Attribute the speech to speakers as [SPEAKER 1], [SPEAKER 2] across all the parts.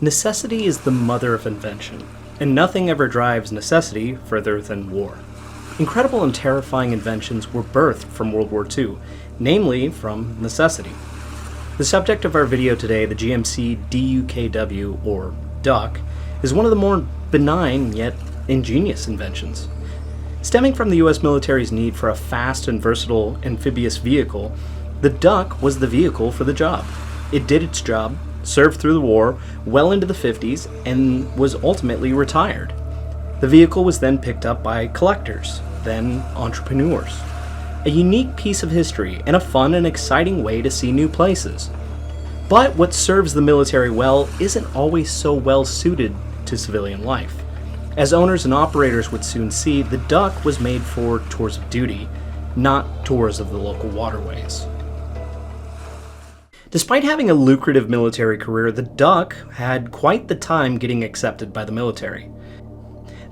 [SPEAKER 1] Necessity is the mother of invention, and nothing ever drives necessity further than war. Incredible and terrifying inventions were birthed from World War II, namely from necessity. The subject of our video today, the GMC DUKW, or DUK, is one of the more benign yet ingenious inventions. Stemming from the US military's need for a fast and versatile amphibious vehicle, the DUK was the vehicle for the job. It did its job, served through the war well into the 50s, and was ultimately retired. The vehicle was then picked up by collectors, then entrepreneurs. A unique piece of history and a fun and exciting way to see new places. But what serves the military well isn't always so well suited to civilian life. As owners and operators would soon see, the DUK was made for tours of duty, not tours of the local waterways. Despite having a lucrative military career, the DUK had quite the time getting accepted by the military.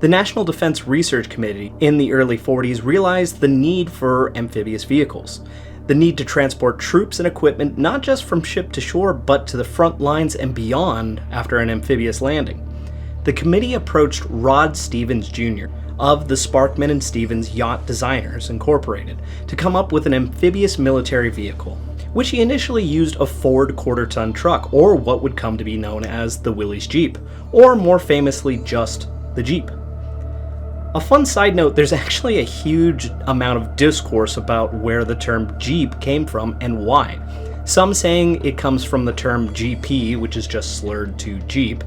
[SPEAKER 1] The National Defense Research Committee in the early 40s realized the need for amphibious vehicles, the need to transport troops and equipment not just from ship to shore but to the front lines and beyond after an amphibious landing. The committee approached Rod Stevens Jr. of the Sparkman and Stevens Yacht Designers Incorporated to come up with an amphibious military vehicle, which he initially used a Ford quarter-ton truck, or what would come to be known as the Willys Jeep, or more famously just the Jeep. A fun side note, there's actually a huge amount of discourse about where the term Jeep came from and why. Some saying it comes from the term GP, which is just slurred to Jeep.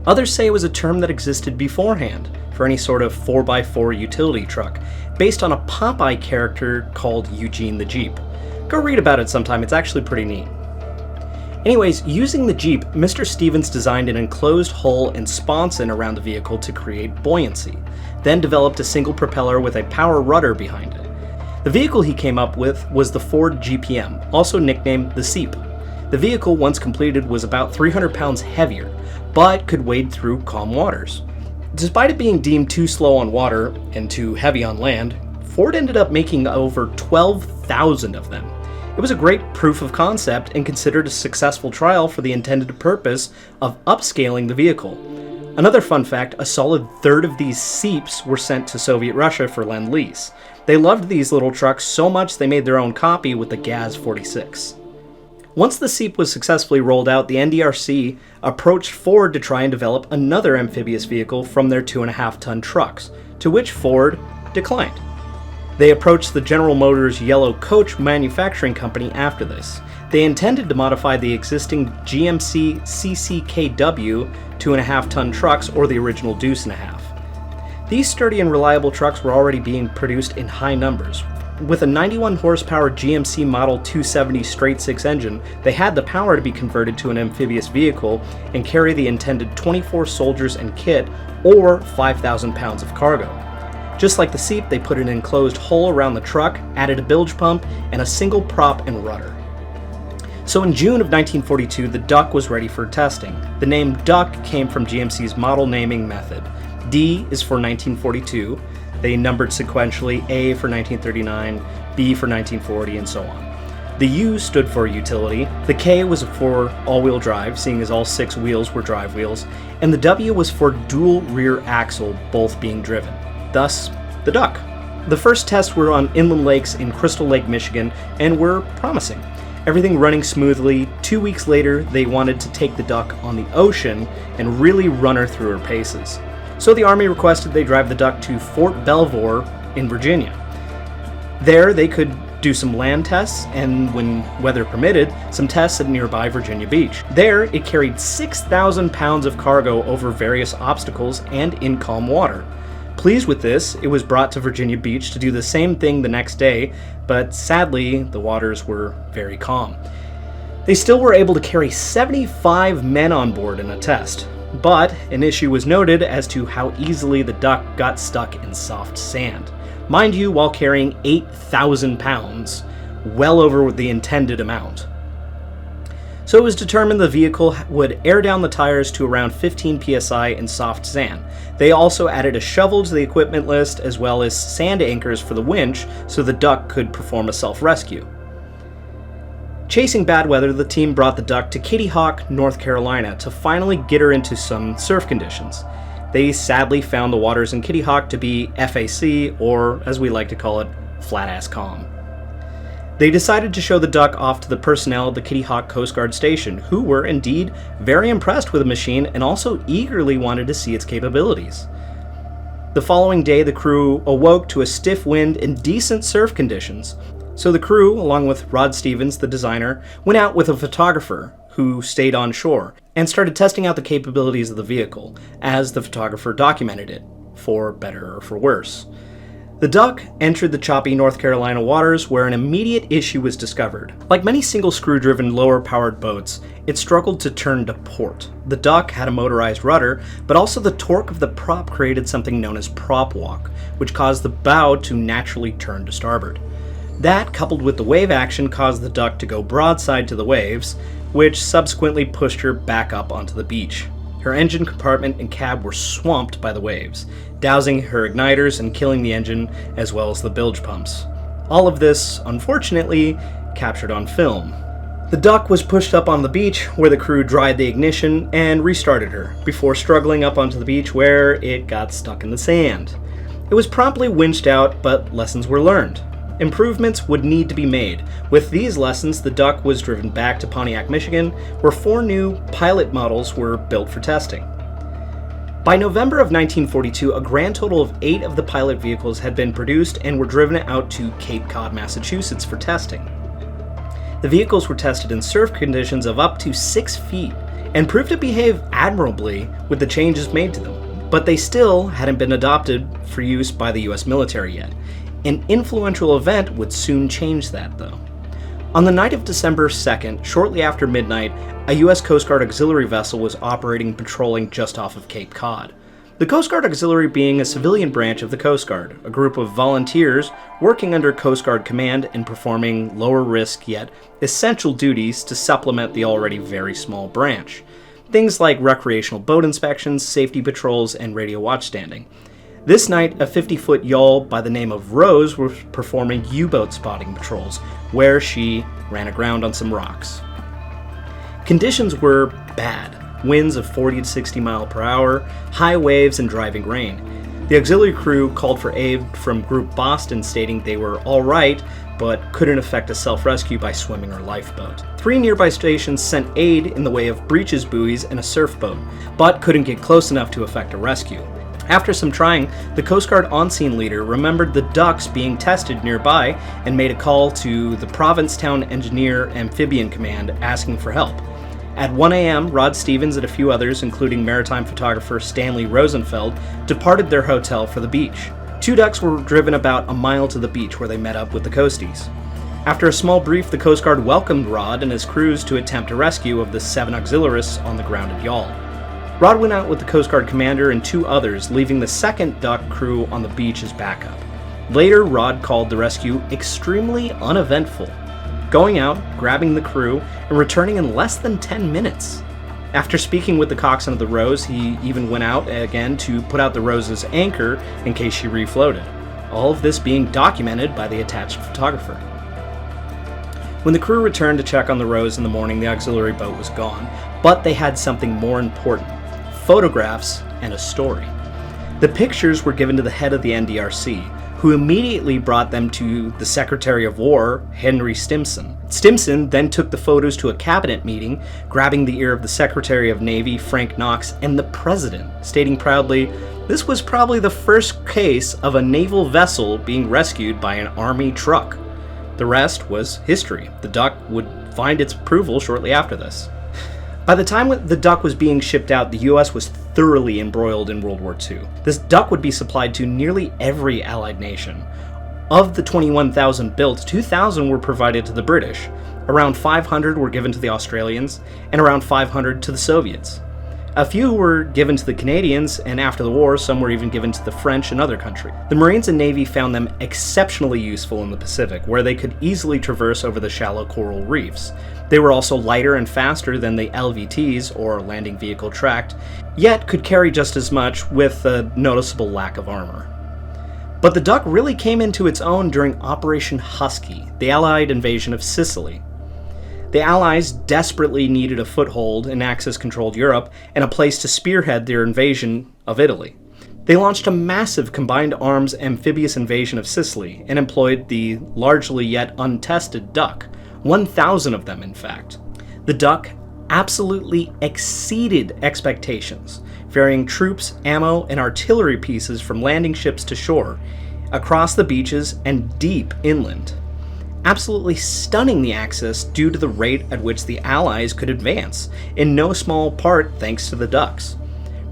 [SPEAKER 1] Others say it was a term that existed beforehand for any sort of 4x4 utility truck, based on a Popeye character called Eugene the Jeep. Go read about it sometime, it's actually pretty neat. Anyways, using the Jeep, Mr. Stevens designed an enclosed hull and sponson around the vehicle to create buoyancy, then developed a single propeller with a power rudder behind it. The vehicle he came up with was the Ford GPM, also nicknamed the Seep. The vehicle, once completed, was about 300 pounds heavier, but could wade through calm waters. Despite it being deemed too slow on water and too heavy on land, Ford ended up making over 12,000 of them. It was a great proof of concept and considered a successful trial for the intended purpose of upscaling the vehicle. Another fun fact, a solid third of these Seeps were sent to Soviet Russia for Lend-Lease. They loved these little trucks so much they made their own copy with the Gaz-46. Once the Seep was successfully rolled out, the NDRC approached Ford to try and develop another amphibious vehicle from their 2.5-ton trucks, to which Ford declined. They approached the General Motors Yellow Coach manufacturing company after this. They intended to modify the existing GMC CCKW 2.5-ton trucks, or the original Deuce and a Half. These sturdy and reliable trucks were already being produced in high numbers. With a 91 horsepower GMC Model 270 straight-six engine, they had the power to be converted to an amphibious vehicle and carry the intended 24 soldiers and kit, or 5,000 pounds of cargo. Just like the Seep, they put an enclosed hull around the truck, added a bilge pump, and a single prop and rudder. So in June of 1942, the DUK was ready for testing. The name DUK came from GMC's model naming method. D is for 1942. They numbered sequentially, A for 1939, B for 1940, and so on. The U stood for utility, the K was for all-wheel drive, seeing as all 6 wheels were drive wheels, and the W was for dual rear axle, both being driven. Thus, the DUK. The first tests were on inland lakes in Crystal Lake, Michigan, and were promising. Everything running smoothly. 2 weeks later, they wanted to take the DUK on the ocean and really run her through her paces. So the Army requested they drive the DUK to Fort Belvoir in Virginia. There, they could do some land tests, and when weather permitted, some tests at nearby Virginia Beach. There, it carried 6,000 pounds of cargo over various obstacles and in calm water. Pleased with this, it was brought to Virginia Beach to do the same thing the next day, but sadly, the waters were very calm. They still were able to carry 75 men on board in a test, but an issue was noted as to how easily the DUK got stuck in soft sand. Mind you, while carrying 8,000 pounds, well over the intended amount. So it was determined the vehicle would air down the tires to around 15 psi in soft sand. They also added a shovel to the equipment list, as well as sand anchors for the winch so the DUK could perform a self-rescue. Chasing bad weather, the team brought the Duck to Kitty Hawk, North Carolina to finally get her into some surf conditions. They sadly found the waters in Kitty Hawk to be FAC, or as we like to call it, flat-ass calm. They decided to show the Duck off to the personnel of the Kitty Hawk Coast Guard station, who were indeed very impressed with the machine and also eagerly wanted to see its capabilities. The following day, the crew awoke to a stiff wind and decent surf conditions. So the crew, along with Rod Stevens, the designer, went out with a photographer who stayed on shore and started testing out the capabilities of the vehicle as the photographer documented it, for better or for worse. The Duck entered the choppy North Carolina waters where an immediate issue was discovered. Like many single screw-driven lower-powered boats, it struggled to turn to port. The Duck had a motorized rudder, but also the torque of the prop created something known as prop walk, which caused the bow to naturally turn to starboard. That, coupled with the wave action, caused the Duck to go broadside to the waves, which subsequently pushed her back up onto the beach. Her engine compartment and cab were swamped by the waves, dousing her igniters and killing the engine as well as the bilge pumps. All of this, unfortunately, captured on film. The Duck was pushed up on the beach where the crew dried the ignition and restarted her, before struggling up onto the beach where it got stuck in the sand. It was promptly winched out, but lessons were learned. Improvements would need to be made. With these lessons, the Duck was driven back to Pontiac, Michigan, where 4 new pilot models were built for testing. By November of 1942, a grand total of 8 of the pilot vehicles had been produced and were driven out to Cape Cod, Massachusetts for testing. The vehicles were tested in surf conditions of up to 6 feet and proved to behave admirably with the changes made to them, but they still hadn't been adopted for use by the US military yet. An influential event would soon change that, though. On the night of December 2nd, shortly after midnight, a U.S. Coast Guard auxiliary vessel was operating and patrolling just off of Cape Cod. The Coast Guard Auxiliary being a civilian branch of the Coast Guard, a group of volunteers working under Coast Guard command and performing lower risk yet essential duties to supplement the already very small branch. Things like recreational boat inspections, safety patrols, and radio watchstanding. This night, a 50-foot yawl by the name of Rose was performing U-boat spotting patrols, where she ran aground on some rocks. Conditions were bad. Winds of 40 to 60 miles per hour, high waves, and driving rain. The auxiliary crew called for aid from Group Boston, stating they were all right, but couldn't effect a self-rescue by swimming or lifeboat. 3 nearby stations sent aid in the way of breeches buoys and a surf boat, but couldn't get close enough to effect a rescue. After some trying, the Coast Guard on-scene leader remembered the ducks being tested nearby and made a call to the Provincetown Engineer Amphibian Command asking for help. At 1 a.m., Rod Stevens and a few others, including maritime photographer Stanley Rosenfeld, departed their hotel for the beach. 2 ducks were driven about a mile to the beach where they met up with the coasties. After a small brief, the Coast Guard welcomed Rod and his crews to attempt a rescue of the 7 auxiliarists on the grounded yawl. Rod went out with the Coast Guard commander and 2 others, leaving the 2nd duck crew on the beach as backup. Later, Rod called the rescue extremely uneventful, going out, grabbing the crew, and returning in less than 10 minutes. After speaking with the coxswain of the Rose, he even went out again to put out the Rose's anchor in case she refloated. All of this being documented by the attached photographer. When the crew returned to check on the Rose in the morning, the auxiliary boat was gone, but they had something more important: photographs and a story. The pictures were given to the head of the NDRC, who immediately brought them to the Secretary of War, Henry Stimson. Stimson then took the photos to a cabinet meeting, grabbing the ear of the Secretary of Navy, Frank Knox, and the President, stating proudly, this was probably the first case of a naval vessel being rescued by an Army truck. The rest was history. The Duck would find its approval shortly after this. By the time the Duck was being shipped out, the U.S. was thoroughly embroiled in World War II. This Duck would be supplied to nearly every Allied nation. Of the 21,000 built, 2,000 were provided to the British, around 500 were given to the Australians, and around 500 to the Soviets. A few were given to the Canadians, and after the war, some were even given to the French and other countries. The Marines and Navy found them exceptionally useful in the Pacific, where they could easily traverse over the shallow coral reefs. They were also lighter and faster than the LVTs, or landing vehicle tracked, yet could carry just as much with a noticeable lack of armor. But the Duck really came into its own during Operation Husky, the Allied invasion of Sicily. The Allies desperately needed a foothold in Axis-controlled Europe and a place to spearhead their invasion of Italy. They launched a massive combined arms amphibious invasion of Sicily and employed the largely yet untested Duck, 1,000 of them in fact. The Duck absolutely exceeded expectations, ferrying troops, ammo, and artillery pieces from landing ships to shore, across the beaches and deep inland, absolutely stunning the Axis due to the rate at which the Allies could advance, in no small part thanks to the Ducks.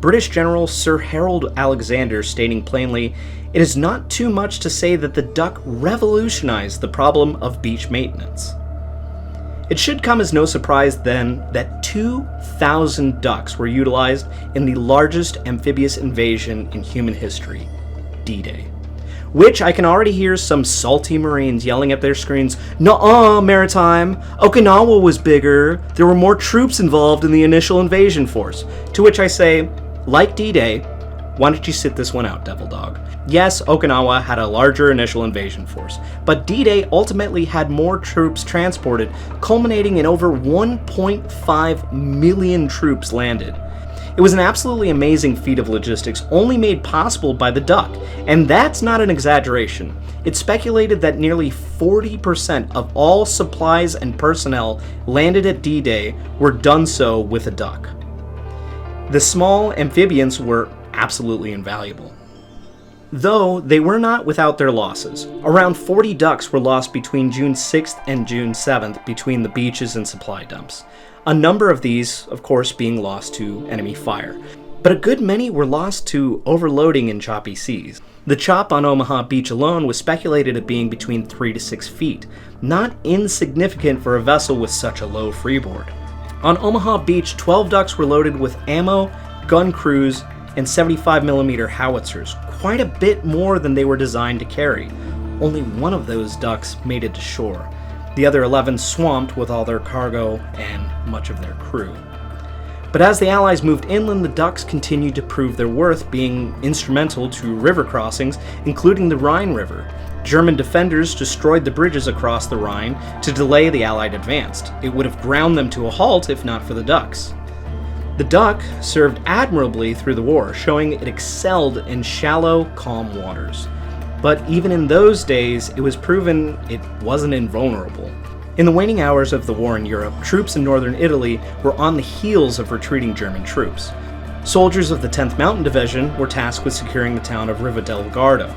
[SPEAKER 1] British General Sir Harold Alexander stating plainly, "It is not too much to say that the Duck revolutionized the problem of beach maintenance." It should come as no surprise then that 2,000 Ducks were utilized in the largest amphibious invasion in human history, D-Day. Which I can already hear some salty Marines yelling at their screens, "Nuh-uh, Maritime! Okinawa was bigger! There were more troops involved in the initial invasion force." To which I say, like D-Day, why don't you sit this one out, Devil Dog? Yes, Okinawa had a larger initial invasion force, but D-Day ultimately had more troops transported, culminating in over 1.5 million troops landed. It was an absolutely amazing feat of logistics only made possible by the Duck, and that's not an exaggeration. It's speculated that nearly 40% of all supplies and personnel landed at D-Day were done so with a Duck. The small amphibians were absolutely invaluable. Though they were not without their losses. Around 40 Ducks were lost between June 6th and June 7th between the beaches and supply dumps. A number of these, of course, being lost to enemy fire. But a good many were lost to overloading in choppy seas. The chop on Omaha Beach alone was speculated at being between 3 to 6 feet, not insignificant for a vessel with such a low freeboard. On Omaha Beach, 12 Ducks were loaded with ammo, gun crews, and 75mm howitzers, quite a bit more than they were designed to carry. Only one of those Ducks made it to shore. The other 11 swamped with all their cargo and much of their crew. But as the Allies moved inland, the Ducks continued to prove their worth, being instrumental to river crossings, including the Rhine River. German defenders destroyed the bridges across the Rhine to delay the Allied advance. It would have ground them to a halt if not for the Ducks. The Duck served admirably through the war, showing it excelled in shallow, calm waters. But even in those days, it was proven it wasn't invulnerable. In the waning hours of the war in Europe, troops in northern Italy were on the heels of retreating German troops. Soldiers of the 10th Mountain Division were tasked with securing the town of Riva del Garda.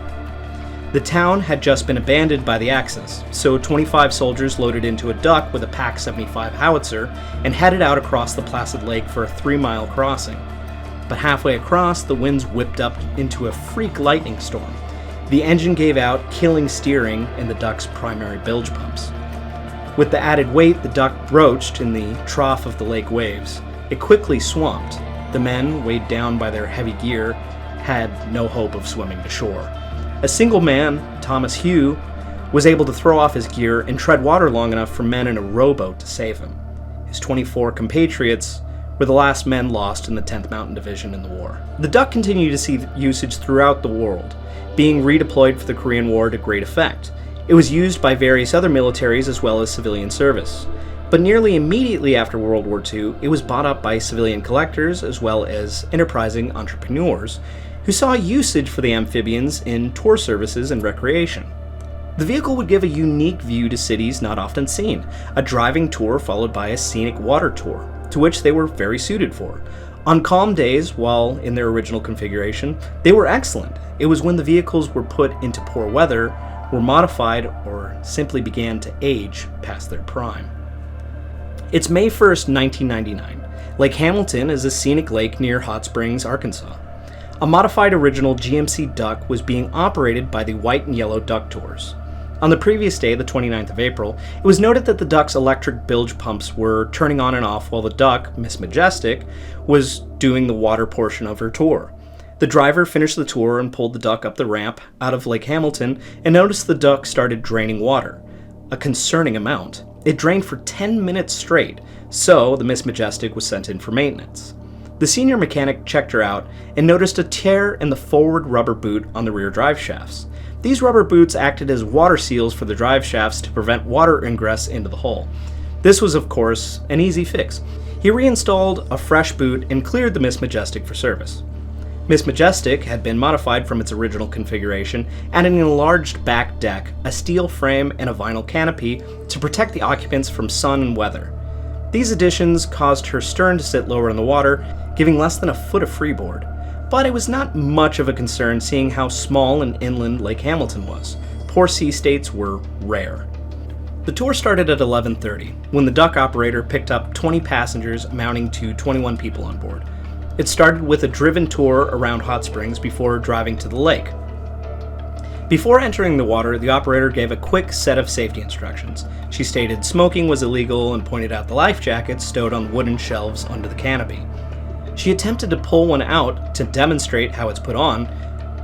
[SPEAKER 1] The town had just been abandoned by the Axis, so 25 soldiers loaded into a Duck with a PaK 75 howitzer and headed out across the placid lake for a 3-mile crossing. But halfway across, the winds whipped up into a freak lightning storm. The engine gave out, killing steering and the Duck's primary bilge pumps. With the added weight, the Duck broached in the trough of the lake waves. It quickly swamped. The men, weighed down by their heavy gear, had no hope of swimming to shore. A single man, Thomas Hugh, was able to throw off his gear and tread water long enough for men in a rowboat to save him. His 24 compatriots were the last men lost in the 10th Mountain Division in the war. The Duck continued to see usage throughout the world, being redeployed for the Korean War to great effect. It was used by various other militaries as well as civilian service. But nearly immediately after World War II, it was bought up by civilian collectors as well as enterprising entrepreneurs who saw usage for the amphibians in tour services and recreation. The vehicle would give a unique view to cities not often seen, a driving tour followed by a scenic water tour, to which they were very suited for. On calm days, while in their original configuration, they were excellent. It was when the vehicles were put into poor weather, were modified, or simply began to age past their prime. It's May 1st, 1999. Lake Hamilton is a scenic lake near Hot Springs, Arkansas. A modified original GMC Duck was being operated by the White and Yellow Duck Tours. On the previous day, the 29th of April, it was noted that the Duck's electric bilge pumps were turning on and off while the Duck, Miss Majestic, was doing the water portion of her tour. The driver finished the tour and pulled the Duck up the ramp out of Lake Hamilton and noticed the Duck started draining water. A concerning amount. It drained for 10 minutes straight, so the Miss Majestic was sent in for maintenance. The senior mechanic checked her out and noticed a tear in the forward rubber boot on the rear drive shafts. These rubber boots acted as water seals for the drive shafts to prevent water ingress into the hull. This was, of course, an easy fix. He reinstalled a fresh boot and cleared the Miss Majestic for service. Miss Majestic had been modified from its original configuration, adding an enlarged back deck, a steel frame, and a vinyl canopy to protect the occupants from sun and weather. These additions caused her stern to sit lower in the water, giving less than a foot of freeboard. But it was not much of a concern seeing how small and inland Lake Hamilton was. Poor sea states were rare. The tour started at 11:30, when the Duck operator picked up 20 passengers amounting to 21 people on board. It started with a driven tour around hot springs before driving to the lake. Before entering the water, the operator gave a quick set of safety instructions. She stated smoking was illegal and pointed out the life jackets stowed on wooden shelves under the canopy. She attempted to pull one out to demonstrate how it's put on,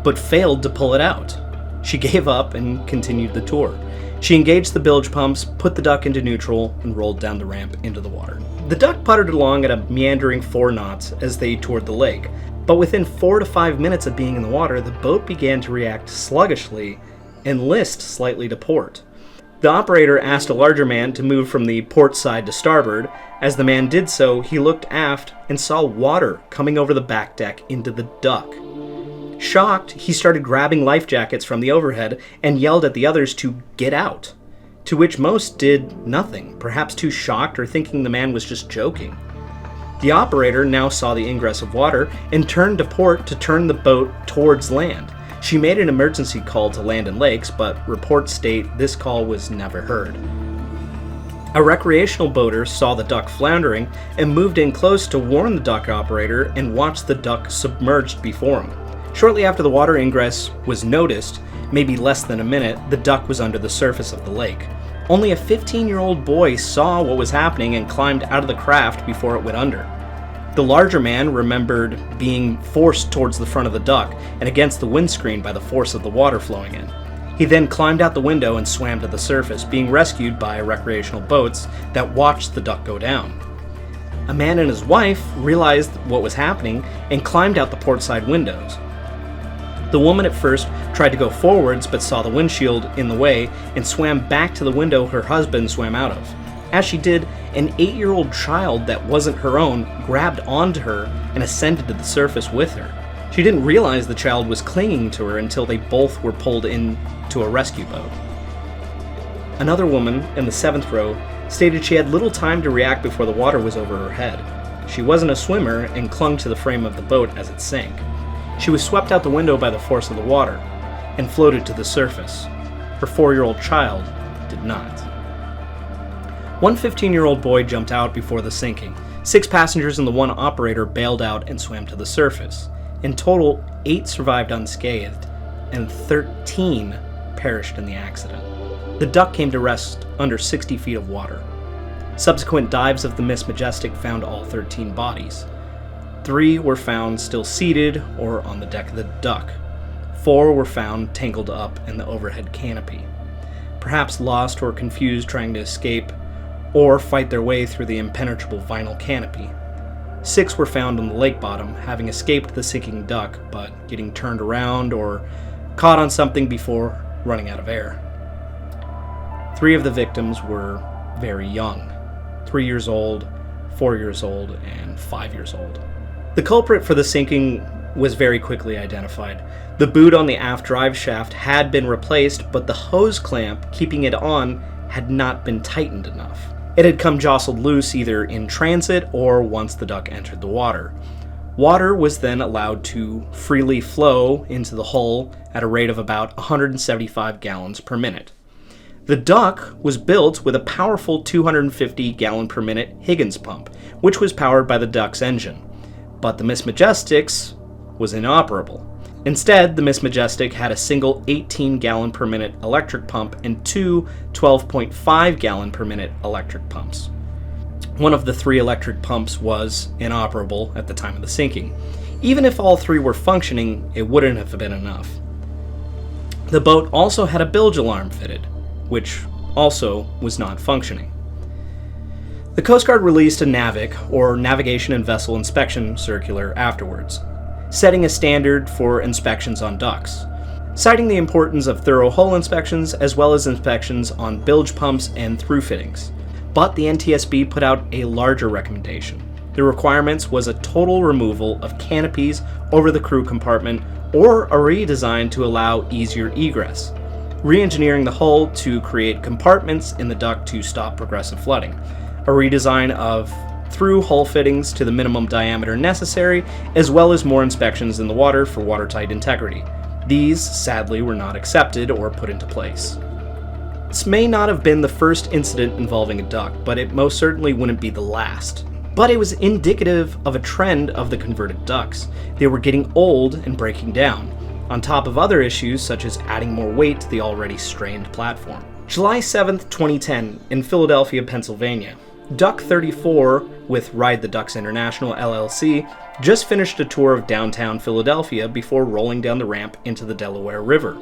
[SPEAKER 1] but failed to pull it out. She gave up and continued the tour. She engaged the bilge pumps, put the Duck into neutral, and rolled down the ramp into the water. The Duck puttered along at a meandering 4 knots as they toured the lake, but within 4 to 5 minutes of being in the water, the boat began to react sluggishly and list slightly to port. The operator asked a larger man to move from the port side to starboard. As the man did so, he looked aft and saw water coming over the back deck into the Duck. Shocked, he started grabbing life jackets from the overhead and yelled at the others to get out, to which most did nothing, perhaps too shocked or thinking the man was just joking. The operator now saw the ingress of water and turned to port to turn the boat towards land. She made an emergency call to Land and Lakes, but reports state this call was never heard. A recreational boater saw the Duck floundering and moved in close to warn the Duck operator and watched the Duck submerged before him. Shortly after the water ingress was noticed, maybe less than a minute, the Duck was under the surface of the lake. Only a 15-year-old boy saw what was happening and climbed out of the craft before it went under. The larger man remembered being forced towards the front of the Duck and against the windscreen by the force of the water flowing in. He then climbed out the window and swam to the surface, being rescued by recreational boats that watched the Duck go down. A man and his wife realized what was happening and climbed out the portside windows. The woman at first tried to go forwards but saw the windshield in the way and swam back to the window her husband swam out of. As she did, an 8-year-old child that wasn't her own grabbed onto her and ascended to the surface with her. She didn't realize the child was clinging to her until they both were pulled into a rescue boat. Another woman in the 7th row stated she had little time to react before the water was over her head. She wasn't a swimmer and clung to the frame of the boat as it sank. She was swept out the window by the force of the water and floated to the surface. Her 4-year-old child did not. One 15-year-old boy jumped out before the sinking. 6 passengers and the 1 operator bailed out and swam to the surface. In total, 8 survived unscathed, and 13 perished in the accident. The Duck came to rest under 60 feet of water. Subsequent dives of the Miss Majestic found all 13 bodies. 3 were found still seated or on the deck of the Duck. 4 were found tangled up in the overhead canopy, perhaps lost or confused trying to escape or fight their way through the impenetrable vinyl canopy. 6 were found on the lake bottom, having escaped the sinking Duck, but getting turned around or caught on something before running out of air. 3 of the victims were very young, 3 years old, 4 years old, and 5 years old. The culprit for the sinking was very quickly identified. The boot on the aft drive shaft had been replaced, but the hose clamp keeping it on had not been tightened enough. It had come jostled loose either in transit or once the Duck entered the water. Water was then allowed to freely flow into the hull at a rate of about 175 gallons per minute. The Duck was built with a powerful 250 gallon per minute Higgins pump, which was powered by the Duck's engine. But the Miss Majestic's was inoperable. Instead, the Miss Majestic had a single 18 gallon per minute electric pump and 2 12.5 gallon per minute electric pumps. One of the 3 electric pumps was inoperable at the time of the sinking. Even if all 3 were functioning, it wouldn't have been enough. The boat also had a bilge alarm fitted, which also was not functioning. The Coast Guard released a NAVIC, or Navigation and Vessel Inspection Circular, afterwards, setting a standard for inspections on ducks, citing the importance of thorough hull inspections as well as inspections on bilge pumps and through fittings. but the NTSB put out a larger recommendation. The requirements was a total removal of canopies over the crew compartment or a redesign to allow easier egress, re-engineering the hull to create compartments in the duct to stop progressive flooding, a redesign of through hull fittings to the minimum diameter necessary, as well as more inspections in the water for watertight integrity. These, sadly, were not accepted or put into place. This may not have been the first incident involving a duct, but it most certainly wouldn't be the last. But it was indicative of a trend of the converted ducts. They were getting old and breaking down, on top of other issues such as adding more weight to the already strained platform. July 7, 2010, in Philadelphia, Pennsylvania, Duck 34 with Ride the Ducks International LLC just finished a tour of downtown Philadelphia before rolling down the ramp into the Delaware River.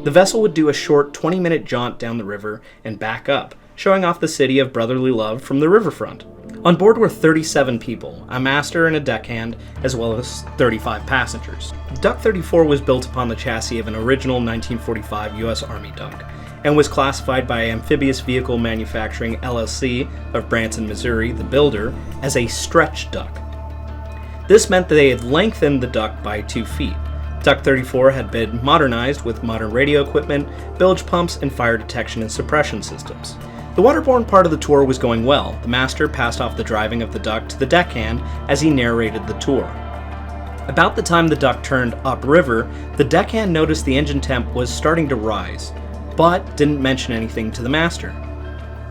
[SPEAKER 1] The vessel would do a short 20-minute jaunt down the river and back up, showing off the city of brotherly love from the riverfront. On board were 37 people, a master and a deckhand, as well as 35 passengers. Duck 34 was built upon the chassis of an original 1945 U.S. Army duck, and was classified by Amphibious Vehicle Manufacturing LLC of Branson, Missouri, the builder, as a stretch duck. This meant that they had lengthened the duct by 2 feet. Duck 34 had been modernized with modern radio equipment, bilge pumps, and fire detection and suppression systems. The waterborne part of the tour was going well. The master passed off the driving of the duct to the deckhand as he narrated the tour. About the time the duct turned upriver, the deckhand noticed the engine temp was starting to rise, but didn't mention anything to the master.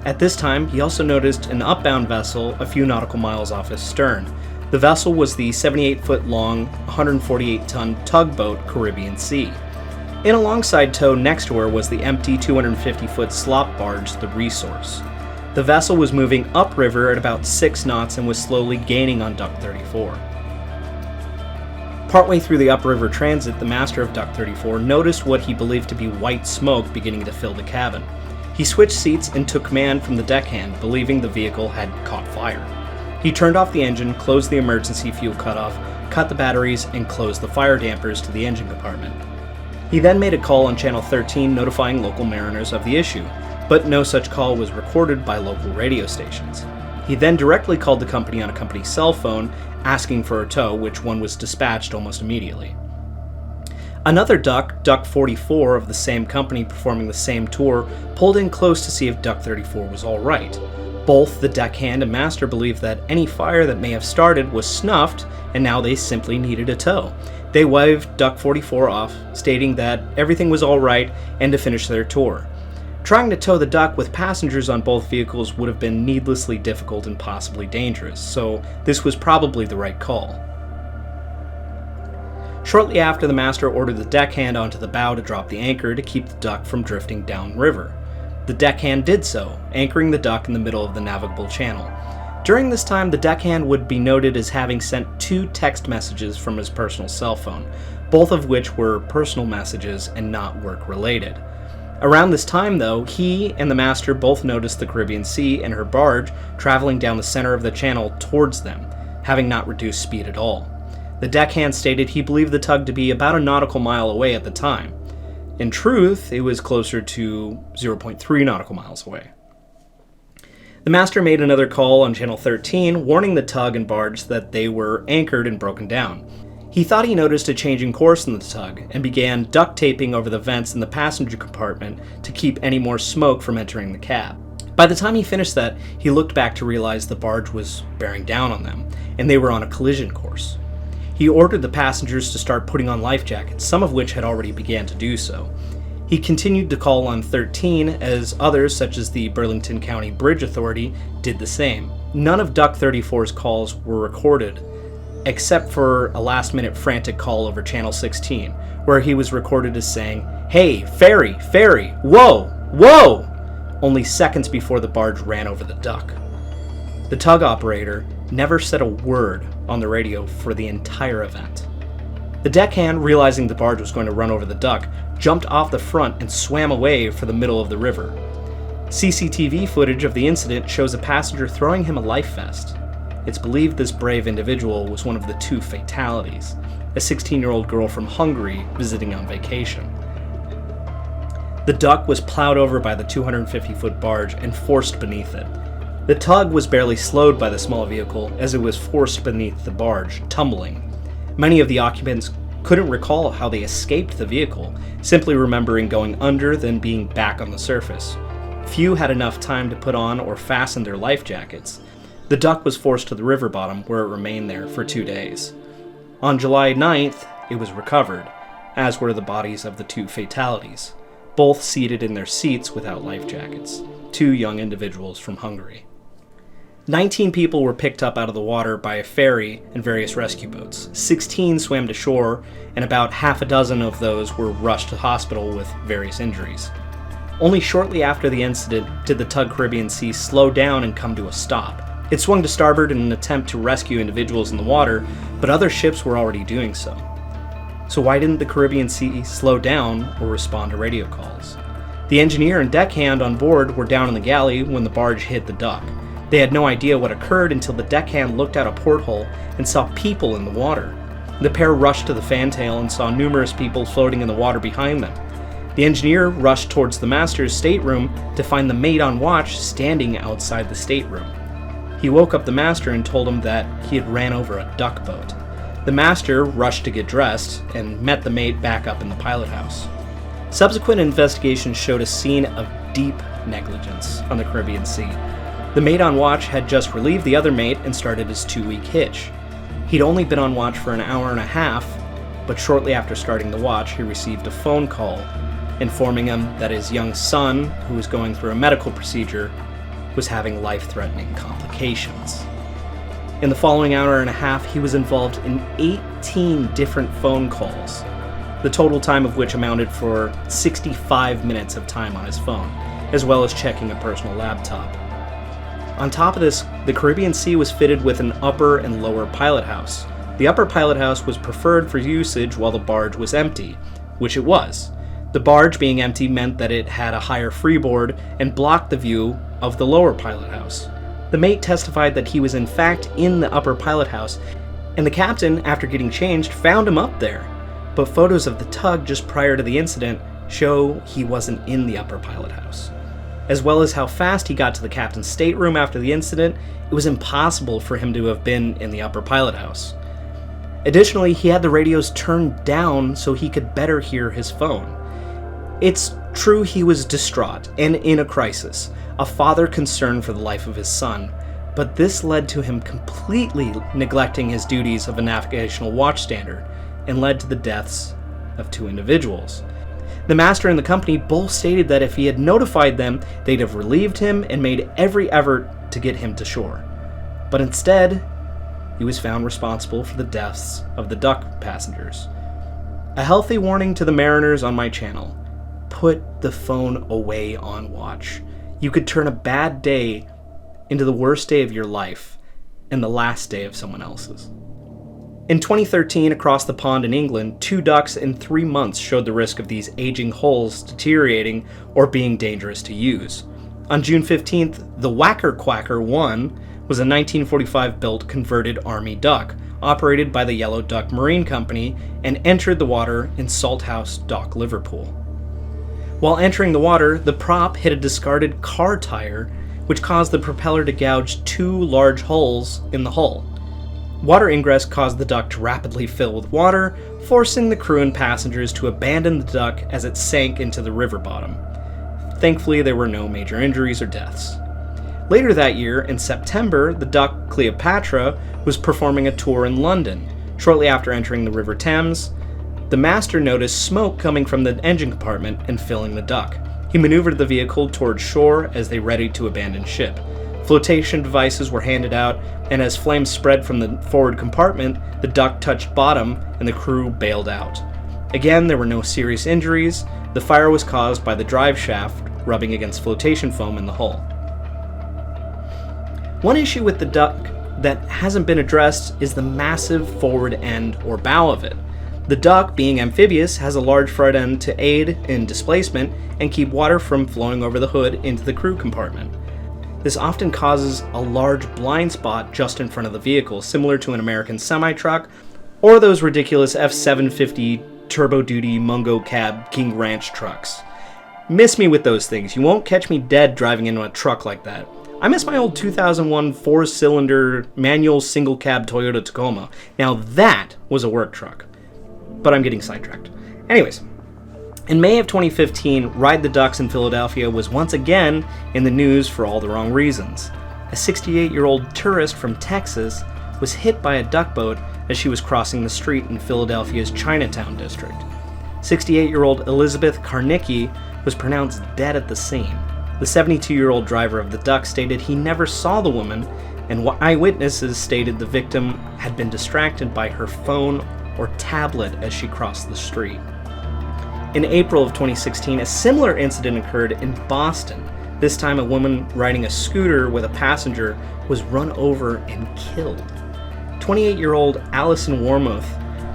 [SPEAKER 1] At this time, he also noticed an upbound vessel a few nautical miles off his stern. The vessel was the 78-foot-long, 148-ton tugboat Caribbean Sea. In alongside tow next to her was the empty 250-foot slop barge, the Resource. The vessel was moving upriver at about 6 knots and was slowly gaining on Duck 34. Partway through the upriver transit, the master of Duck 34 noticed what he believed to be white smoke beginning to fill the cabin. He switched seats and took command from the deckhand, believing the vehicle had caught fire. He turned off the engine, closed the emergency fuel cutoff, cut the batteries, and closed the fire dampers to the engine compartment. He then made a call on Channel 13 notifying local mariners of the issue, but no such call was recorded by local radio stations. He then directly called the company on a company cell phone, asking for a tow, which one was dispatched almost immediately. Another duck, Duck 44 of the same company performing the same tour, pulled in close to see if Duck 34 was all right. Both the deckhand and master believed that any fire that may have started was snuffed, and now they simply needed a tow. They waved Duck 44 off, stating that everything was all right and to finish their tour. Trying to tow the duck with passengers on both vehicles would have been needlessly difficult and possibly dangerous, so this was probably the right call. Shortly after, the master ordered the deckhand onto the bow to drop the anchor to keep the duck from drifting downriver. The deckhand did so, anchoring the duck in the middle of the navigable channel. During this time, the deckhand would be noted as having sent 2 text messages from his personal cell phone, both of which were personal messages and not work-related. Around this time, though, he and the master both noticed the Caribbean Sea and her barge traveling down the center of the channel towards them, having not reduced speed at all. The deckhand stated he believed the tug to be about a nautical mile away at the time. In truth, it was closer to 0.3 nautical miles away. The master made another call on Channel 13, warning the tug and barge that they were anchored and broken down. He thought he noticed a change in course in the tug and began duct taping over the vents in the passenger compartment to keep any more smoke from entering the cab. By the time he finished that, he looked back to realize the barge was bearing down on them, and they were on a collision course. He ordered the passengers to start putting on life jackets, some of which had already began to do so. He continued to call on 13 as others, such as the Burlington County Bridge Authority, did the same. None of Duck 34's calls were recorded, except for a last-minute frantic call over Channel 16, where he was recorded as saying, "Hey, ferry, ferry, whoa, whoa!" only seconds before the barge ran over the duck. The tug operator never said a word on the radio for the entire event. The deckhand, realizing the barge was going to run over the duck, jumped off the front and swam away for the middle of the river. CCTV footage of the incident shows a passenger throwing him a life vest. It's believed this brave individual was one of the 2 fatalities, a 16-year-old girl from Hungary visiting on vacation. The duck was plowed over by the 250-foot barge and forced beneath it. The tug was barely slowed by the small vehicle as it was forced beneath the barge, tumbling. Many of the occupants couldn't recall how they escaped the vehicle, simply remembering going under then being back on the surface. Few had enough time to put on or fasten their life jackets. The Duck was forced to the river bottom, where it remained there for 2 days. On July 9th, it was recovered, as were the bodies of the 2 fatalities, both seated in their seats without life jackets, 2 young individuals from Hungary. 19 people were picked up out of the water by a ferry and various rescue boats. 16 swam to shore, and about half a dozen of those were rushed to hospital with various injuries. Only shortly after the incident did the tug Caribbean Sea slow down and come to a stop. It swung to starboard in an attempt to rescue individuals in the water, but other ships were already doing so. So why didn't the Caribbean Sea slow down or respond to radio calls? The engineer and deckhand on board were down in the galley when the barge hit the Duck. They had no idea what occurred until the deckhand looked out a porthole and saw people in the water. The pair rushed to the fantail and saw numerous people floating in the water behind them. The engineer rushed towards the master's stateroom to find the mate on watch standing outside the stateroom. He woke up the master and told him that he had ran over a duck boat. The master rushed to get dressed and met the mate back up in the pilot house. Subsequent investigations showed a scene of deep negligence on the Caribbean Sea. The mate on watch had just relieved the other mate and started his 2-week hitch. He'd only been on watch for an hour and a half, but shortly after starting the watch, he received a phone call informing him that his young son, who was going through a medical procedure, was having life-threatening complications. In the following hour and a half, he was involved in 18 different phone calls, the total time of which amounted for 65 minutes of time on his phone, as well as checking a personal laptop. On top of this, the Caribbean Sea was fitted with an upper and lower pilot house. The upper pilot house was preferred for usage while the barge was empty, which it was. The barge being empty meant that it had a higher freeboard and blocked the view of the lower pilot house. The mate testified that he was in fact in the upper pilot house, and the captain, after getting changed, found him up there. But photos of the tug just prior to the incident show he wasn't in the upper pilot house. As well as how fast he got to the captain's stateroom after the incident, it was impossible for him to have been in the upper pilot house. Additionally, he had the radios turned down so he could better hear his phone. It's true he was distraught and in a crisis, a father concerned for the life of his son, but this led to him completely neglecting his duties of a navigational watchstander and led to the deaths of 2 individuals. The master and the company both stated that if he had notified them, they'd have relieved him and made every effort to get him to shore. But instead, he was found responsible for the deaths of the Duck passengers. A healthy warning to the mariners on my channel: put the phone away on watch. You could turn a bad day into the worst day of your life and the last day of someone else's. In 2013, across the pond in England, 2 ducks in 3 months showed the risk of these aging hulls deteriorating or being dangerous to use. On June 15th, the Whacker Quacker 1 was a 1945-built converted Army duck, operated by the Yellow Duck Marine Company, and entered the water in Salthouse Dock, Liverpool. While entering the water, the prop hit a discarded car tire, which caused the propeller to gouge 2 large holes in the hull. Water ingress caused the duck to rapidly fill with water, forcing the crew and passengers to abandon the duck as it sank into the river bottom. Thankfully, there were no major injuries or deaths. Later that year, in September, the duck Cleopatra was performing a tour in London. Shortly after entering the River Thames, the master noticed smoke coming from the engine compartment and filling the duck. He maneuvered the vehicle towards shore as they readied to abandon ship. Flotation devices were handed out, and as flames spread from the forward compartment, the duck touched bottom and the crew bailed out. Again, there were no serious injuries. The fire was caused by the drive shaft rubbing against flotation foam in the hull. One issue with the duck that hasn't been addressed is the massive forward end or bow of it. The duck, being amphibious, has a large front end to aid in displacement and keep water from flowing over the hood into the crew compartment. This often causes a large blind spot just in front of the vehicle, similar to an American semi-truck or those ridiculous F-750 turbo-duty Mungo Cab King Ranch trucks. Miss me with those things. You won't catch me dead driving into a truck like that. I miss my old 2001 4-cylinder manual single-cab Toyota Tacoma. Now that was a work truck. But I'm getting sidetracked. Anyways, in May of 2015, Ride the Ducks in Philadelphia was once again in the news for all the wrong reasons. A 68-year-old tourist from Texas was hit by a duck boat as she was crossing the street in Philadelphia's Chinatown district. 68-year-old Elizabeth Karnicki was pronounced dead at the scene. The 72-year-old driver of the Duck stated he never saw the woman, and eyewitnesses stated the victim had been distracted by her phone or tablet as she crossed the street. In April of 2016, a similar incident occurred in Boston. This time, a woman riding a scooter with a passenger was run over and killed. 28-year-old Allison Warmoth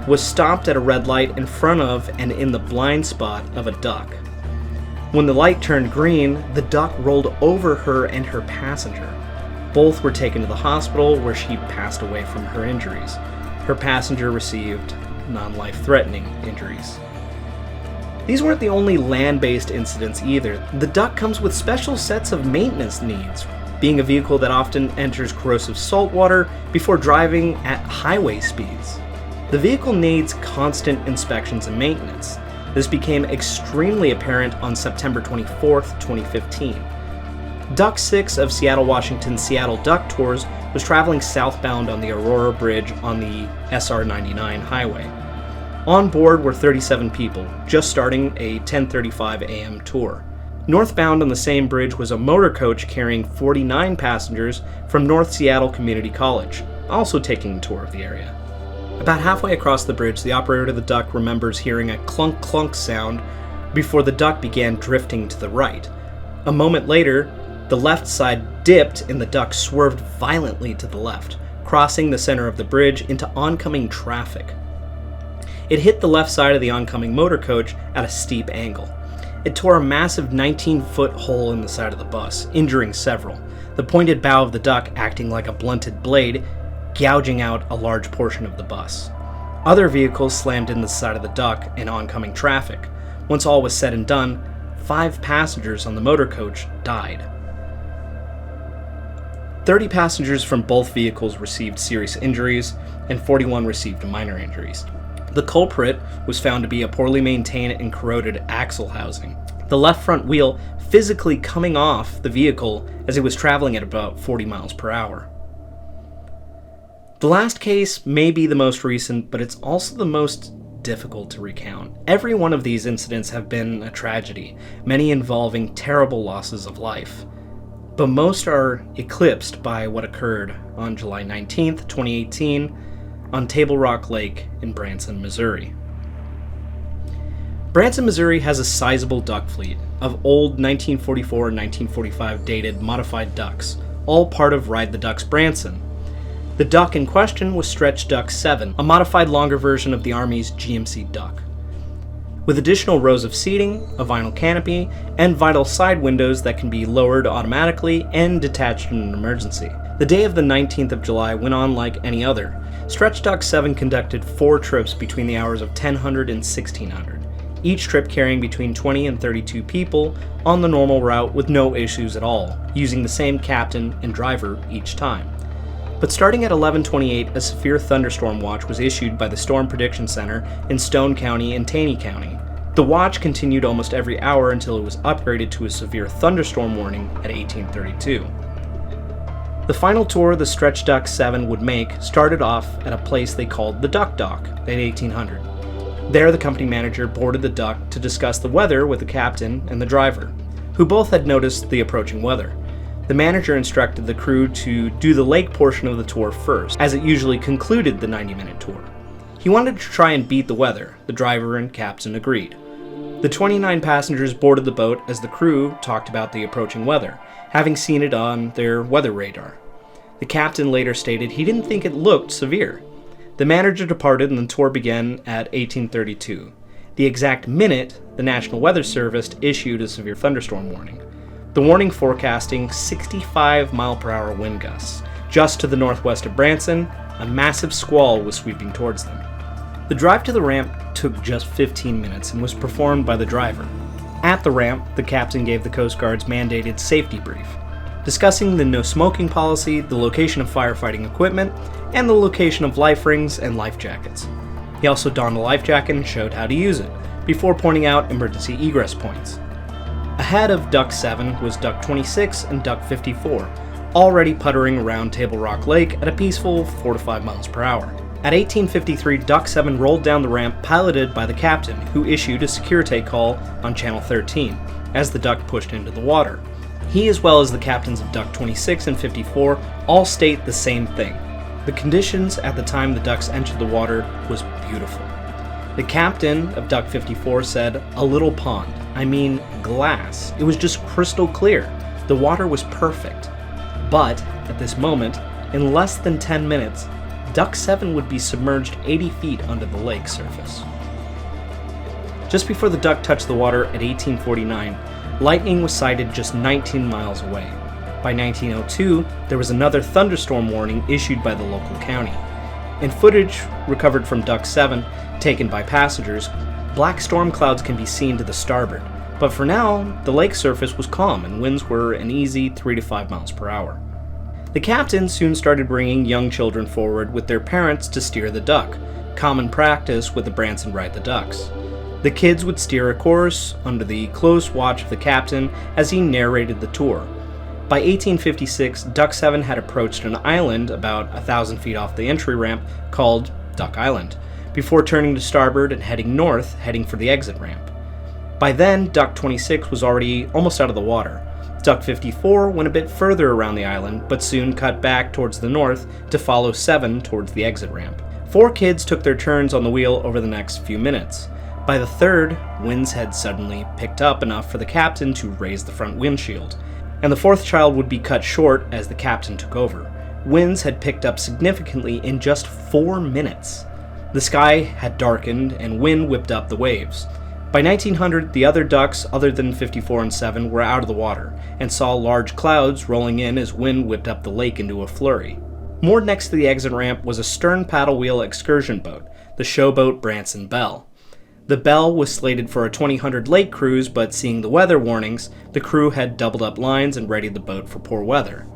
[SPEAKER 1] was stopped at a red light in front of and in the blind spot of a duck. When the light turned green, the duck rolled over her and her passenger. Both were taken to the hospital where she passed away from her injuries. Her passenger received non-life-threatening injuries. These weren't the only land-based incidents either. The Duck comes with special sets of maintenance needs, being a vehicle that often enters corrosive salt water before driving at highway speeds. The vehicle needs constant inspections and maintenance. This became extremely apparent on September 24, 2015. Duck 6 of Seattle, Washington's Seattle Duck Tours was traveling southbound on the Aurora Bridge on the SR 99 highway. On board were 37 people, just starting a 10:35 a.m. tour. Northbound on the same bridge was a motor coach carrying 49 passengers from North Seattle Community College, also taking a tour of the area. About halfway across the bridge, the operator of the Duck remembers hearing a clunk-clunk sound before the Duck began drifting to the right. A moment later, the left side dipped and the Duck swerved violently to the left, crossing the center of the bridge into oncoming traffic. It hit the left side of the oncoming motor coach at a steep angle. It tore a massive 19-foot hole in the side of the bus, injuring several, the pointed bow of the Duck acting like a blunted blade, gouging out a large portion of the bus. Other vehicles slammed in the side of the Duck in oncoming traffic. Once all was said and done, 5 passengers on the motor coach died. 30 passengers from both vehicles received serious injuries, and 41 received minor injuries. The culprit was found to be a poorly maintained and corroded axle housing, the left front wheel physically coming off the vehicle as it was traveling at about 40 miles per hour. The last case may be the most recent, but it's also the most difficult to recount. Every one of these incidents have been a tragedy, many involving terrible losses of life. But most are eclipsed by what occurred on July 19th, 2018, on Table Rock Lake in Branson, Missouri. Branson, Missouri has a sizable duck fleet of old 1944 and 1945 dated modified ducks, all part of Ride the Ducks Branson. The duck in question was Stretch Duck 7, a modified longer version of the Army's GMC Duck. With additional rows of seating, a vinyl canopy, and vinyl side windows that can be lowered automatically and detached in an emergency. The day of the 19th of July went on like any other. Stretch Duck 7 conducted 4 trips between the hours of 1000 and 1600, each trip carrying between 20 and 32 people on the normal route with no issues at all, using the same captain and driver each time. But starting at 11:28, a severe thunderstorm watch was issued by the Storm Prediction Center in Stone County and Taney County. The watch continued almost every hour until it was upgraded to a severe thunderstorm warning at 1832. The final tour the Stretch Duck 7 would make started off at a place they called the Duck Dock at 1800. There, the company manager boarded the Duck to discuss the weather with the captain and the driver, who both had noticed the approaching weather. The manager instructed the crew to do the lake portion of the tour first, as it usually concluded the 90-minute tour. He wanted to try and beat the weather. The driver and captain agreed. The 29 passengers boarded the boat as the crew talked about the approaching weather, having seen it on their weather radar. The captain later stated he didn't think it looked severe. The manager departed and the tour began at 1832. The exact minute the National Weather Service issued a severe thunderstorm warning. The warning forecasting 65-mile-per-hour wind gusts. Just to the northwest of Branson, a massive squall was sweeping towards them. The drive to the ramp took just 15 minutes and was performed by the driver. At the ramp, the captain gave the Coast Guard's mandated safety brief. discussing the no smoking policy, the location of firefighting equipment, and the location of life rings and life jackets. He also donned a life jacket and showed how to use it, before pointing out emergency egress points. Ahead of Duck 7 was Duck 26 and Duck 54, already puttering around Table Rock Lake at a peaceful 4 to 5 miles per hour. At 1853, Duck 7 rolled down the ramp piloted by the captain, who issued a securite call on Channel 13 as the duck pushed into the water. He, as well as the captains of Duck 26 and 54, all state the same thing. The conditions at the time the ducks entered the water was beautiful. The captain of Duck 54 said, "A little pond. I mean, glass. It was just crystal clear. The water was perfect." But, at this moment, in less than 10 minutes, Duck 7 would be submerged 80 feet under the lake surface. Just before the duck touched the water at 1849, lightning was sighted just 19 miles away. By 1902, there was another thunderstorm warning issued by the local county. In footage recovered from Duck 7, taken by passengers, black storm clouds can be seen to the starboard, but for now, the lake surface was calm and winds were an easy 3 to 5 miles per hour. The captain soon started bringing young children forward with their parents to steer the duck, common practice with the Branson Ride the Ducks. The kids would steer a course under the close watch of the captain as he narrated the tour. By 1856, Duck 7 had approached an island about 1,000 feet off the entry ramp called Duck Island, before turning to starboard and heading north, heading for the exit ramp. By then, Duck 26 was already almost out of the water. Duck 54 went a bit further around the island, but soon cut back towards the north to follow 7 towards the exit ramp. 4 kids took their turns on the wheel over the next few minutes. By the third, winds had suddenly picked up enough for the captain to raise the front windshield, and the 4th child would be cut short as the captain took over. Winds had picked up significantly in just 4 minutes. The sky had darkened and wind whipped up the waves. By 1900, the other ducks other than 54 and 7 were out of the water and saw large clouds rolling in as wind whipped up the lake into a flurry. Moored next to the exit ramp was a stern paddle wheel excursion boat, the showboat Branson Belle. The Belle was slated for a 2000 lake cruise, but seeing the weather warnings, the crew had doubled up lines and readied the boat for poor weather.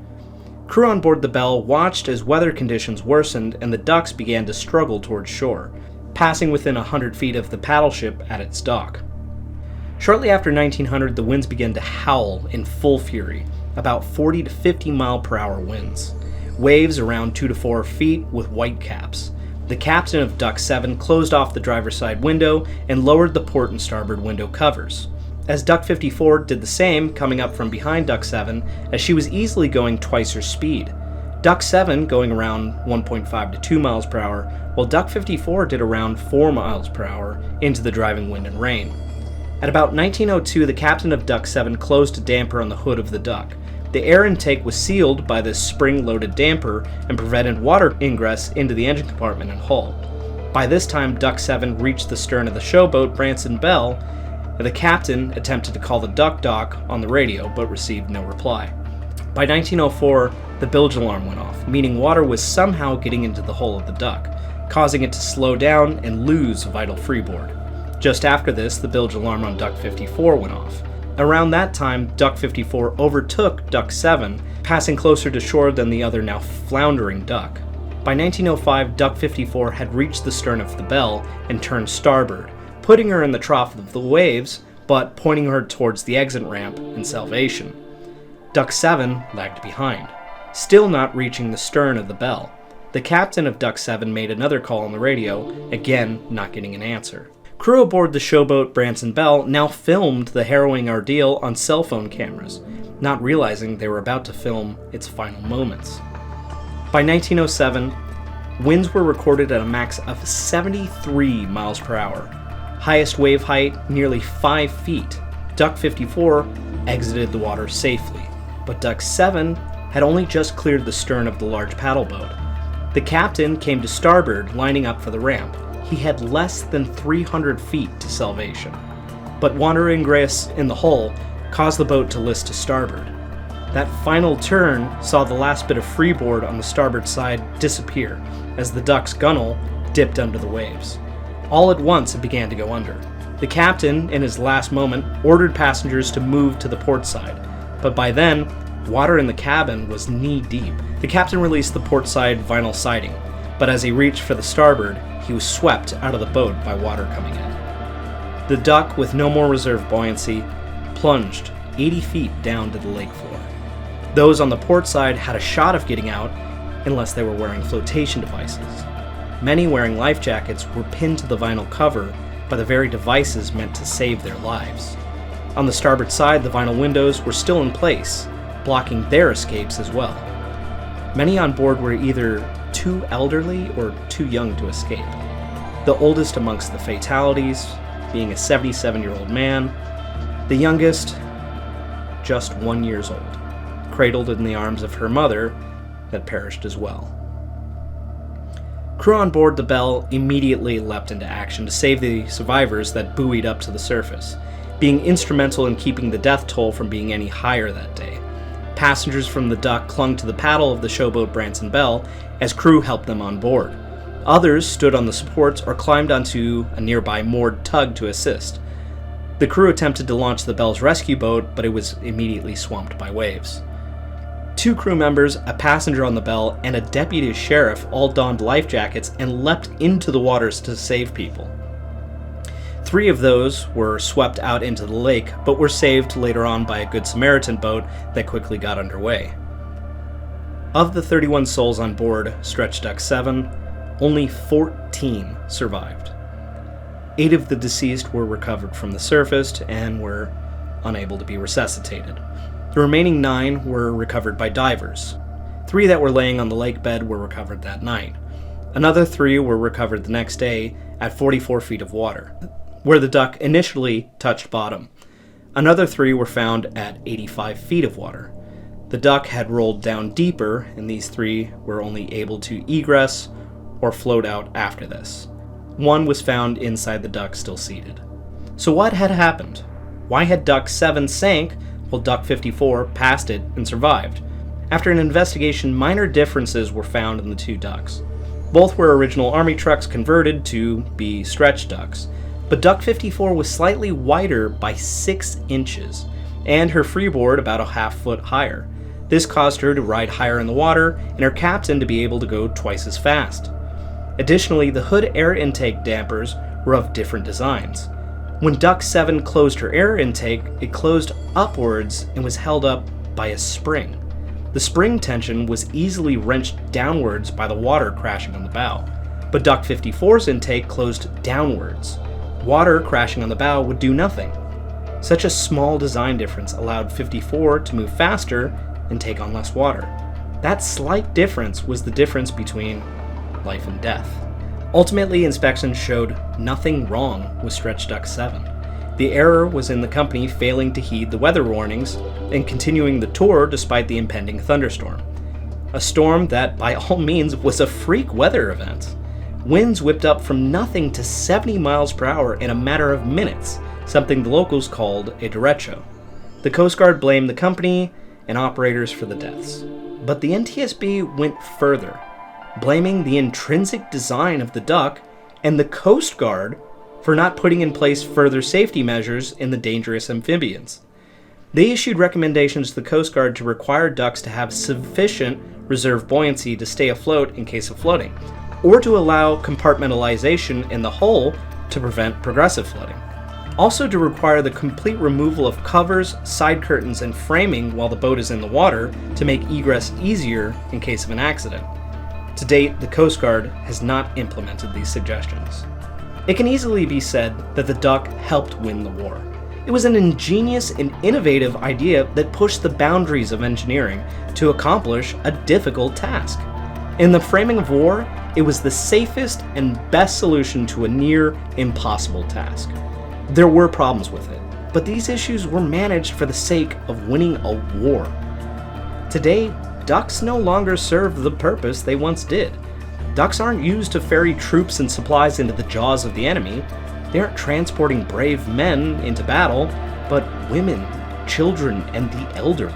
[SPEAKER 1] Crew on board the Belle watched as weather conditions worsened and the ducks began to struggle towards shore, passing within 100 feet of the paddle ship at its dock. Shortly after 1900, the winds began to howl in full fury, about 40 to 50 mile per hour winds. Waves around 2 to 4 feet with white caps. The captain of Duck 7 closed off the driver's side window and lowered the port and starboard window covers, as Duck 54 did the same, coming up from behind Duck 7 as she was easily going twice her speed. Duck 7 going around 1.5 to 2 miles per hour, while Duck 54 did around 4 miles per hour into the driving wind and rain. At about 1902, the captain of Duck 7 closed a damper on the hood of the duck. The air intake was sealed by this spring-loaded damper and prevented water ingress into the engine compartment and hull. By this time, Duck 7 reached the stern of the showboat Branson Belle, and the captain attempted to call the duck dock on the radio but received no reply. By 1904, the bilge alarm went off, meaning water was somehow getting into the hull of the duck, causing it to slow down and lose vital freeboard. Just after this, the bilge alarm on Duck 54 went off. Around that time, Duck 54 overtook Duck 7, passing closer to shore than the other now floundering duck. By 1905, Duck 54 had reached the stern of the Belle and turned starboard, putting her in the trough of the waves, but pointing her towards the exit ramp and salvation. Duck 7 lagged behind, still not reaching the stern of the Belle. The captain of Duck 7 made another call on the radio, again not getting an answer. Crew aboard the showboat Branson Belle now filmed the harrowing ordeal on cell phone cameras, not realizing they were about to film its final moments. By 1907, winds were recorded at a max of 73 miles per hour. Highest wave height, nearly 5 feet. Duck 54 exited the water safely, but Duck 7 had only just cleared the stern of the large paddle boat. The captain came to starboard, lining up for the ramp. He had less than 300 feet to salvation, but water ingress in the hull caused the boat to list to starboard. That final turn saw the last bit of freeboard on the starboard side disappear as the duck's gunwale dipped under the waves. All at once it began to go under. The captain, in his last moment, ordered passengers to move to the port side, but by then, Water in the cabin was knee-deep. The captain released the port side vinyl siding, but as he reached for the starboard, he was swept out of the boat by water coming in. The Duck, with no more reserve buoyancy, plunged 80 feet down to the lake floor. Those on the port side had a shot of getting out unless they were wearing flotation devices. Many wearing life jackets were pinned to the vinyl cover by the very devices meant to save their lives. On the starboard side, the vinyl windows were still in place, blocking their escapes as well. Many on board were either too elderly or too young to escape. The oldest amongst the fatalities being a 77-year-old man, the youngest just 1 year old, cradled in the arms of her mother that perished as well. Crew on board the Belle immediately leapt into action to save the survivors that buoyed up to the surface, being instrumental in keeping the death toll from being any higher that day. Passengers from the Duck clung to the paddle of the showboat Branson Belle as crew helped them on board. Others stood on the supports or climbed onto a nearby moored tug to assist. The crew attempted to launch the Belle's rescue boat, but it was immediately swamped by waves. 2 crew members, a passenger on the Belle, and a deputy sheriff all donned life jackets and leapt into the waters to save people. 3 of those were swept out into the lake, but were saved later on by a Good Samaritan boat that quickly got underway. Of the 31 souls on board Stretch Duck 7, only 14 survived. 8 of the deceased were recovered from the surface and were unable to be resuscitated. The remaining 9 were recovered by divers. 3 that were laying on the lake bed were recovered that night. Another 3 were recovered the next day at 44 feet of water, where the Duck initially touched bottom. Another 3 were found at 85 feet of water. The Duck had rolled down deeper, and these 3 were only able to egress or float out after this. 1 was found inside the Duck still seated. So what had happened? Why had Duck 7 sank while Duck 54 passed it and survived? After an investigation, minor differences were found in the 2 ducks. Both were original Army trucks converted to be stretch ducks, but Duck 54 was slightly wider by 6 inches, and her freeboard about a half-foot higher. This caused her to ride higher in the water, and her captain to be able to go twice as fast. Additionally, the hood air intake dampers were of different designs. When Duck 7 closed her air intake, it closed upwards and was held up by a spring. The spring tension was easily wrenched downwards by the water crashing on the bow, but Duck 54's intake closed downwards. Water crashing on the bow would do nothing. Such a small design difference allowed 54 to move faster and take on less water. That slight difference was the difference between life and death. Ultimately, inspections showed nothing wrong with Stretch Duck 7. The error was in the company failing to heed the weather warnings and continuing the tour despite the impending thunderstorm. A storm that, by all means, was a freak weather event. Winds whipped up from nothing to 70 miles per hour in a matter of minutes, something the locals called a derecho. The Coast Guard blamed the company and operators for the deaths. But the NTSB went further, blaming the intrinsic design of the Duck and the Coast Guard for not putting in place further safety measures in the dangerous amphibians. They issued recommendations to the Coast Guard to require ducks to have sufficient reserve buoyancy to stay afloat in case of flooding, or to allow compartmentalization in the hull to prevent progressive flooding. Also to require the complete removal of covers, side curtains, and framing while the boat is in the water to make egress easier in case of an accident. To date, the Coast Guard has not implemented these suggestions. It can easily be said that the Duck helped win the war. It was an ingenious and innovative idea that pushed the boundaries of engineering to accomplish a difficult task. In the framing of war, it was the safest and best solution to a near impossible task. There were problems with it, but these issues were managed for the sake of winning a war. Today, ducks no longer serve the purpose they once did. Ducks aren't used to ferry troops and supplies into the jaws of the enemy. They aren't transporting brave men into battle, but women, children, and the elderly.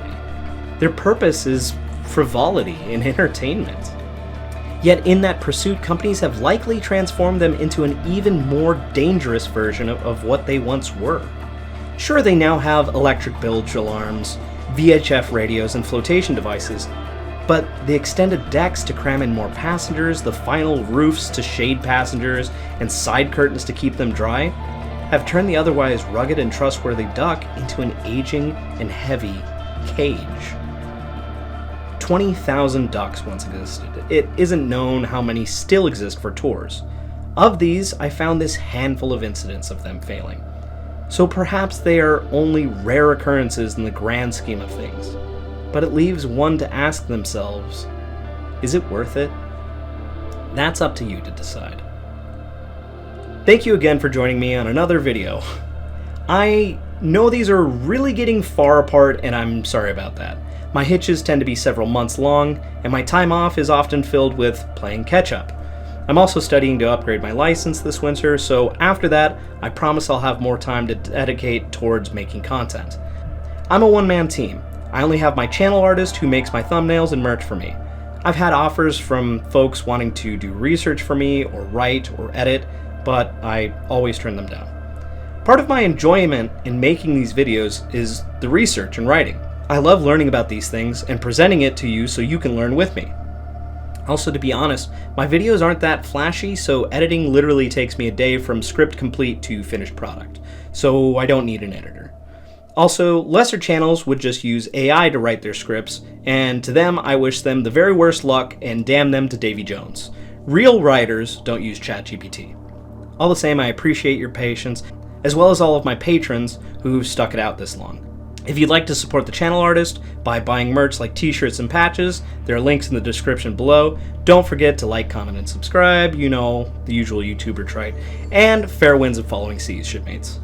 [SPEAKER 1] Their purpose is frivolity and entertainment. Yet in that pursuit, companies have likely transformed them into an even more dangerous version of what they once were. Sure, they now have electric bilge alarms, VHF radios, and flotation devices, but the extended decks to cram in more passengers, the final roofs to shade passengers, and side curtains to keep them dry, have turned the otherwise rugged and trustworthy duck into an aging and heavy cage. 20,000 ducks once existed. It isn't known how many still exist for tours. Of these, I found this handful of incidents of them failing. So perhaps they are only rare occurrences in the grand scheme of things. But it leaves one to ask themselves, is it worth it? That's up to you to decide. Thank you again for joining me on another video. I know these are really getting far apart, and I'm sorry about that. My hitches tend to be several months long, and my time off is often filled with playing catch-up. I'm also studying to upgrade my license this winter, so after that, I promise I'll have more time to dedicate towards making content. I'm a one-man team. I only have my channel artist who makes my thumbnails and merch for me. I've had offers from folks wanting to do research for me, or write, or edit, but I always turn them down. Part of my enjoyment in making these videos is the research and writing. I love learning about these things and presenting it to you so you can learn with me. Also, to be honest, my videos aren't that flashy, so editing literally takes me a day from script complete to finished product, so I don't need an editor. Also, lesser channels would just use AI to write their scripts, and to them I wish them the very worst luck and damn them to Davy Jones. Real writers don't use ChatGPT. All the same, I appreciate your patience, as well as all of my patrons who've stuck it out this long. If you'd like to support the channel artist by buying merch like t-shirts and patches, there are links in the description below. Don't forget to like, comment, and subscribe, you know, the usual YouTuber trite, and fair winds of following seas, shipmates.